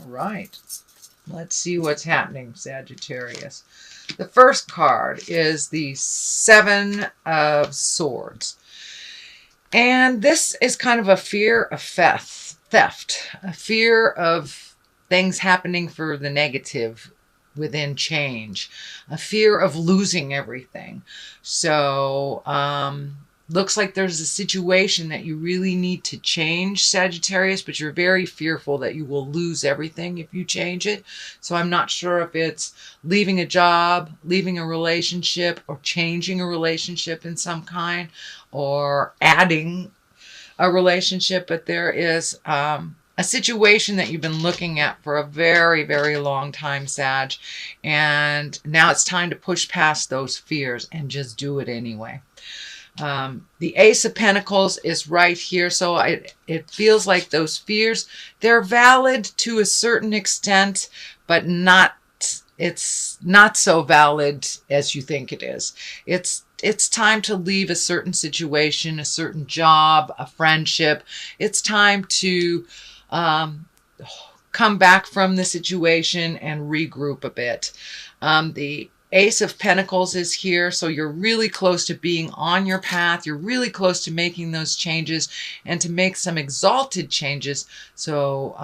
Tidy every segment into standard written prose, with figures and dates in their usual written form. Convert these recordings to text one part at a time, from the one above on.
right. Let's see what's happening, Sagittarius. The first card is the Seven of Swords. And this is kind of a fear of theft, a fear of things happening for the negative within change, a fear of losing everything. So, looks like there's a situation that you really need to change, Sagittarius, but you're very fearful that you will lose everything if you change it. So I'm not sure if it's leaving a job, leaving a relationship, or changing a relationship in some kind, or adding a relationship. But there is a situation that you've been looking at for a very, very long time, Sag. And now it's time to push past those fears and just do it anyway. The Ace of Pentacles is right here. So it feels like those fears, they're valid to a certain extent, but it's not so valid as you think it is. It's time to leave a certain situation, a certain job, a friendship. It's time to come back from the situation and regroup a bit. The Ace of Pentacles is here, so you're really close to being on your path. You're really close to making those changes and to make some exalted changes so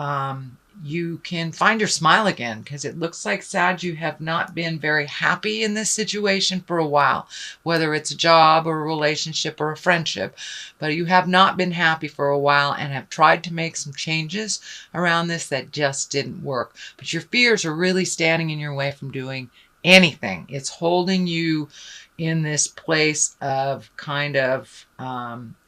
you can find your smile again, because it looks like, Sag, you have not been very happy in this situation for a while, whether it's a job or a relationship or a friendship, but you have not been happy for a while and have tried to make some changes around this that just didn't work. But your fears are really standing in your way from doing anything. It's holding you in this place of kind of,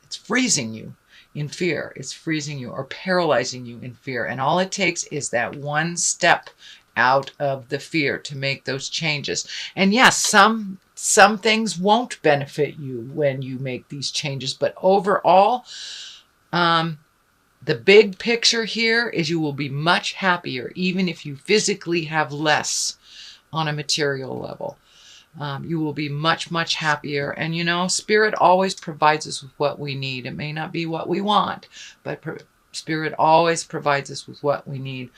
it's freezing you in fear. It's freezing you or paralyzing you in fear. And all it takes is that one step out of the fear to make those changes. And yes, some things won't benefit you when you make these changes, but overall, the big picture here is you will be much happier, even if you physically have less on a material level. You will be much, much happier. And you know, Spirit always provides us with what we need. It may not be what we want, but Spirit always provides us with what we need.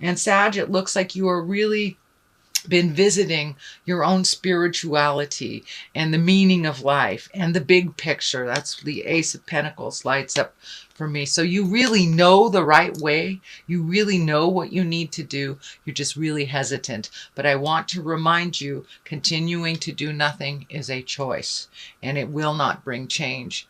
And Sag, it looks like you are really been visiting your own spirituality and the meaning of life and the big picture. That's the Ace of Pentacles lights up for me. So you really know the right way. You really know what you need to do. You're just really hesitant. But I want to remind you, continuing to do nothing is a choice, and it will not bring change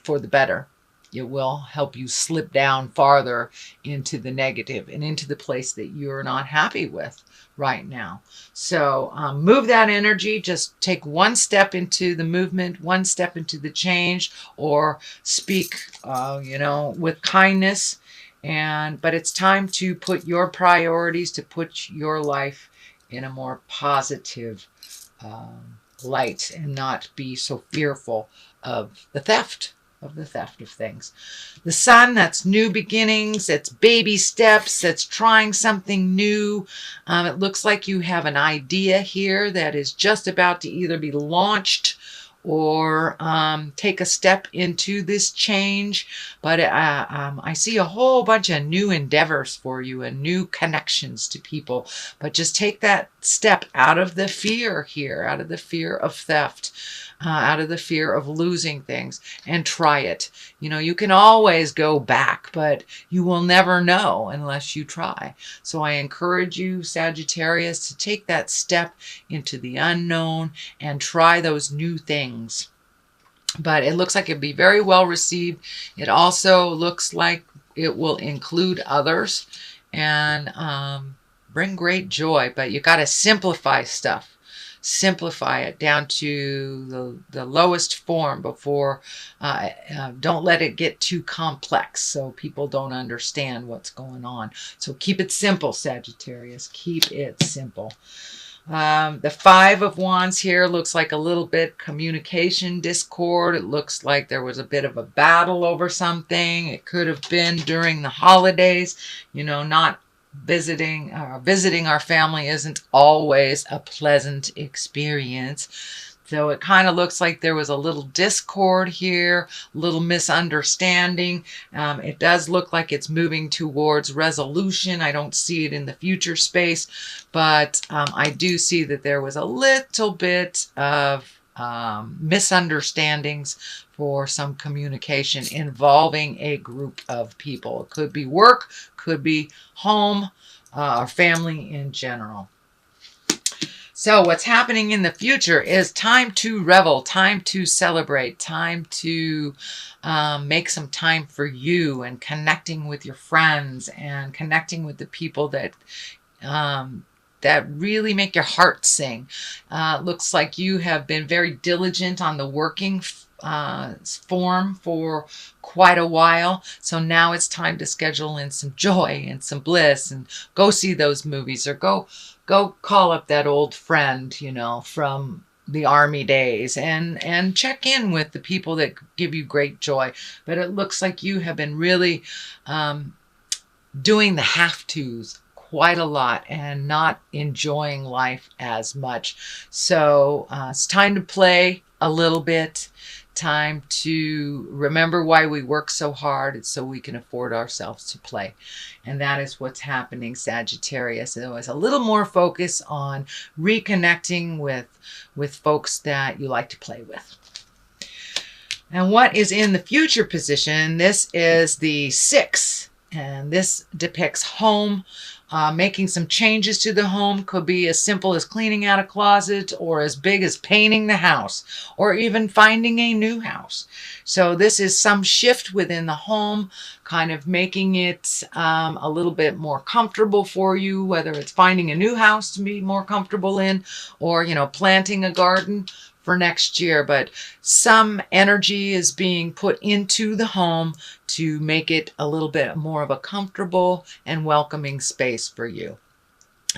for the better. It will help you slip down farther into the negative and into the place that you're not happy with right now. So move that energy. Just take one step into the movement, one step into the change, or speak, with kindness. But it's time to put your priorities, to put your life in a more positive light and not be so fearful of the theft of things. The Sun, that's new beginnings, that's baby steps, that's trying something new. It looks like you have an idea here that is just about to either be launched or take a step into this change. But I see a whole bunch of new endeavors for you and new connections to people. But just take that step out of the fear here, out of the fear of theft, out of the fear of losing things, and try it. You know, you can always go back, but you will never know unless you try. So I encourage you, Sagittarius, to take that step into the unknown and try those new things. But it looks like it'll be very well received. It also looks like it will include others and bring great joy. But you got to simplify stuff. Simplify it down to the lowest form before, don't let it get too complex so people don't understand what's going on. So keep it simple, Sagittarius. Keep it simple. The Five of Wands here looks like a little bit communication discord. It looks like there was a bit of a battle over something. It could have been during the holidays, not visiting our family isn't always a pleasant experience. So it kind of looks like there was a little discord here, a little misunderstanding. It does look like it's moving towards resolution. I don't see it in the future space, but I do see that there was a little bit of misunderstandings for some communication involving a group of people. It could be work, could be home, or family in general. So what's happening in the future is time to revel, time to celebrate, time to make some time for you and connecting with your friends and connecting with the people that that really make your heart sing. Looks like you have been very diligent on the working form for quite a while. So now it's time to schedule in some joy and some bliss and go see those movies or go call up that old friend, you know, from the army days and check in with the people that give you great joy. But it looks like you have been really doing the have-tos quite a lot and not enjoying life as much. So it's time to play a little bit. Time to remember why we work so hard. It's so we can afford ourselves to play. And that is what's happening, Sagittarius. There was a little more focus on reconnecting with folks that you like to play with. And what is in the future position? This is the 6, and this depicts home. Making some changes to the home could be as simple as cleaning out a closet or as big as painting the house or even finding a new house. So this is some shift within the home, kind of making it a little bit more comfortable for you, whether it's finding a new house to be more comfortable in or, you know, planting a garden for next year. But some energy is being put into the home to make it a little bit more of a comfortable and welcoming space for you.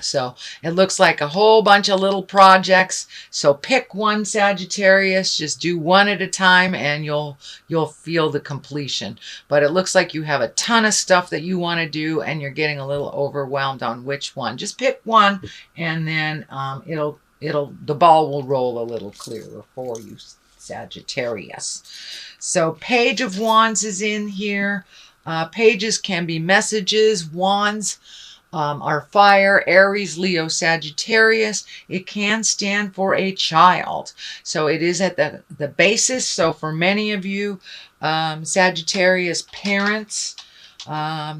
So it looks like a whole bunch of little projects. So pick one, Sagittarius, just do one at a time and you'll feel the completion. But it looks like you have a ton of stuff that you want to do and you're getting a little overwhelmed on which one. Just pick one and then the ball will roll a little clearer for you, Sagittarius. So Page of Wands is in here. Pages can be messages. Wands are fire, Aries, Leo, Sagittarius. It can stand for a child. So it is at the basis. So for many of you, Sagittarius parents,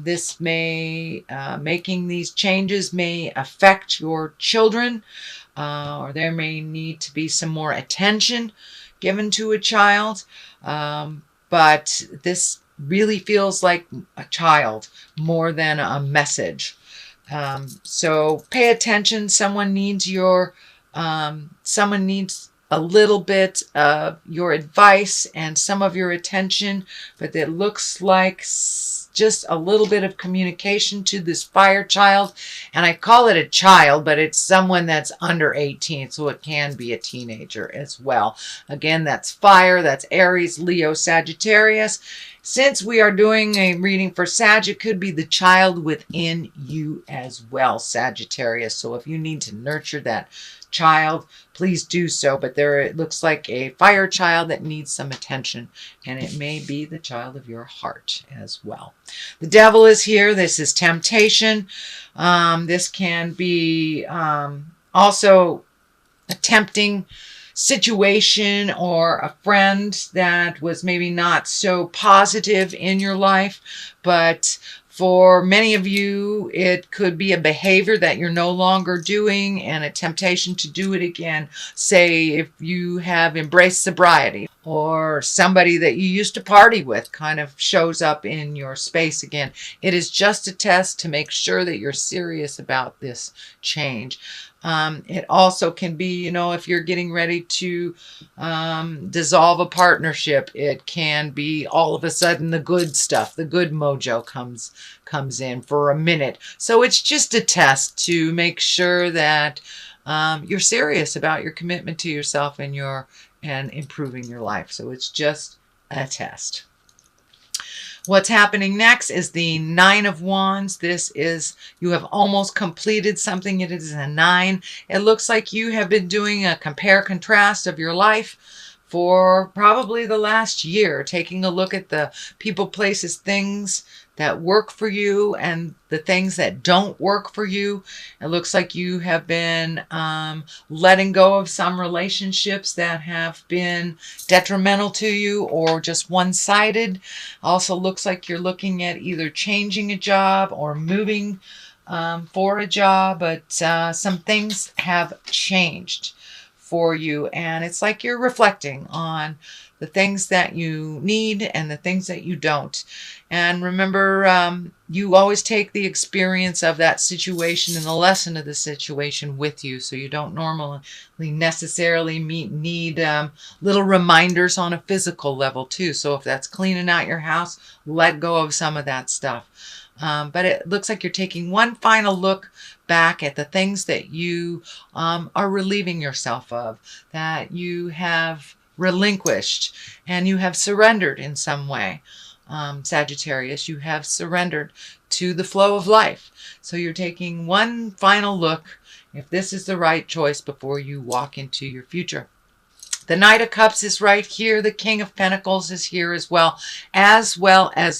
this may, making these changes may affect your children. Or there may need to be some more attention given to a child. But this really feels like a child more than a message. So pay attention. Someone needs a little bit of your advice and some of your attention, but it looks like just a little bit of communication to this fire child. And I call it a child, but it's someone that's under 18, so it can be a teenager as well. Again, that's fire, that's Aries, Leo, Sagittarius. Since we are doing a reading for Sag, it could be the child within you as well, Sagittarius. So if you need to nurture that child, please do so. But there, it looks like a fire child that needs some attention, and it may be the child of your heart as well. The devil is here. This is temptation. This can be also a tempting situation or a friend that was maybe not so positive in your life, but for many of you, it could be a behavior that you're no longer doing and a temptation to do it again. Say if you have embraced sobriety or somebody that you used to party with kind of shows up in your space again. It is just a test to make sure that you're serious about this change. It also can be, you know, if you're getting ready to dissolve a partnership, it can be all of a sudden the good stuff, the good mojo comes in for a minute. So it's just a test to make sure that you're serious about your commitment to yourself and improving your life. So it's just a test. What's happening next is the Nine of Wands. This is, you have almost completed something. It is a 9. It looks like you have been doing a compare contrast of your life for probably the last year, taking a look at the people, places, things that work for you and the things that don't work for you. It looks like you have been letting go of some relationships that have been detrimental to you or just one-sided. Also looks like you're looking at either changing a job or moving for a job, but some things have changed for you, and it's like you're reflecting on the things that you need and the things that you don't. And remember, you always take the experience of that situation and the lesson of the situation with you, so you don't normally necessarily need little reminders on a physical level too. So if that's cleaning out your house, let go of some of that stuff. But it looks like you're taking one final look back at the things that you are relieving yourself of, that you have relinquished and you have surrendered in some way. Sagittarius, you have surrendered to the flow of life. So you're taking one final look if this is the right choice before you walk into your future. The Knight of Cups is right here. The King of Pentacles is here as well as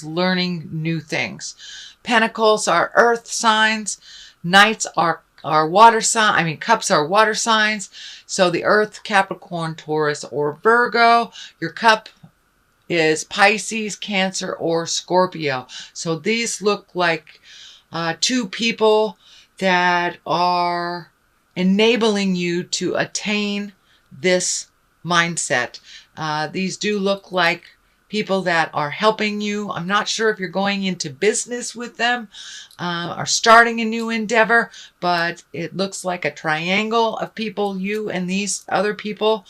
learning new things. Pentacles are earth signs. Knights are water sign. Cups are water signs. So the earth, Capricorn, Taurus, or Virgo. Your cup is Pisces, Cancer, or Scorpio. So these look like two people that are enabling you to attain this mindset. These do look like people that are helping you. I'm not sure if you're going into business with them or starting a new endeavor, but it looks like a triangle of people, you and these other people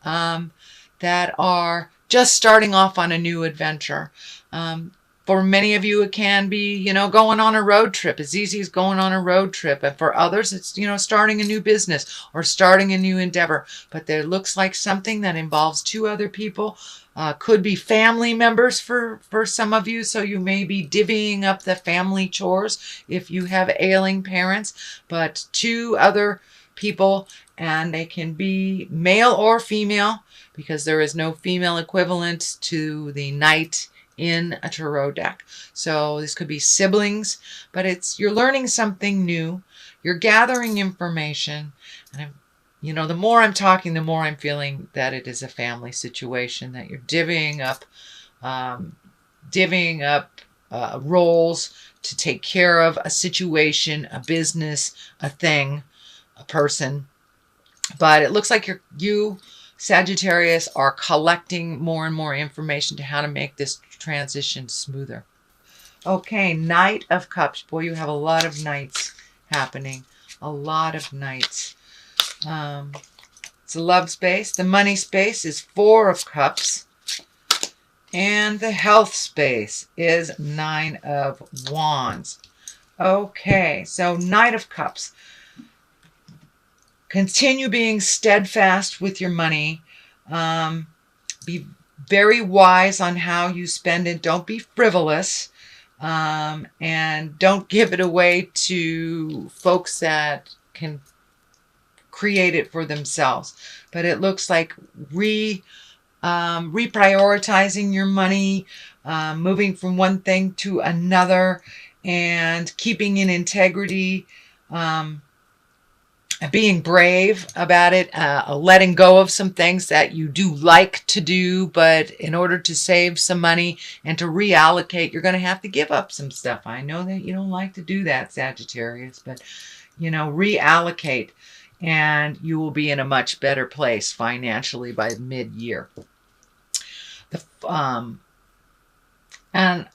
that are just starting off on a new adventure. For many of you, it can be, going on a road trip, as easy as going on a road trip. And for others, it's, starting a new business or starting a new endeavor. But there looks like something that involves two other people. Could be family members for some of you. So you may be divvying up the family chores if you have ailing parents. But two other people, and they can be male or female, because there is no female equivalent to the Knight in a tarot deck. So this could be siblings, but you're learning something new. You're gathering information. And the more I'm talking, the more I'm feeling that it is a family situation, that you're divvying up roles to take care of a situation, a business, a thing, a person. But it looks like you Sagittarius are collecting more and more information to how to make this transition smoother. Okay, Knight of Cups. Boy, you have a lot of Knights happening. A lot of Knights. It's a love space. The money space is 4 of Cups. And the health space is 9 of Wands. Okay, so Knight of Cups. Continue being steadfast with your money. Be very wise on how you spend it. Don't be frivolous. And don't give it away to folks that can create it for themselves. But it looks like reprioritizing your money, moving from one thing to another, and keeping in integrity, being brave about it, letting go of some things that you do like to do, but in order to save some money and to reallocate, you're going to have to give up some stuff. I know that you don't like to do that, Sagittarius, but, reallocate, and you will be in a much better place financially by mid-year. And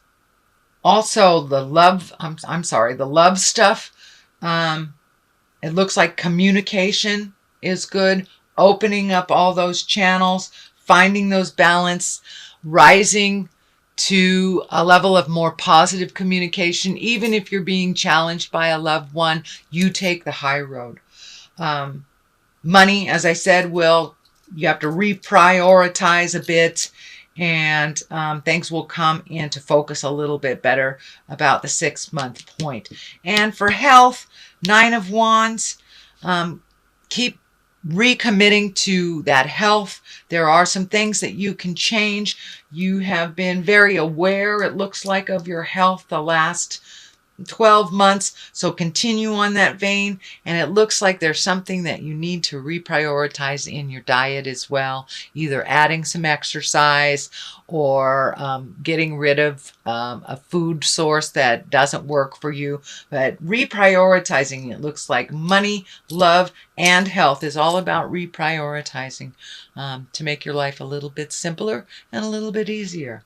also the love, the love stuff, it looks like communication is good. Opening up all those channels, finding those balance, rising to a level of more positive communication. Even if you're being challenged by a loved one, you take the high road. Money, as I said, you have to reprioritize a bit and things will come into focus a little bit better about the 6-month point. And for health, 9 of Wands, keep recommitting to that health. There are some things that you can change. You have been very aware, it looks like, of your health the last 12 months, so continue on that vein. And it looks like there's something that you need to reprioritize in your diet as well, either adding some exercise or getting rid of a food source that doesn't work for you. But reprioritizing, it looks like money, love, and health is all about reprioritizing to make your life a little bit simpler and a little bit easier.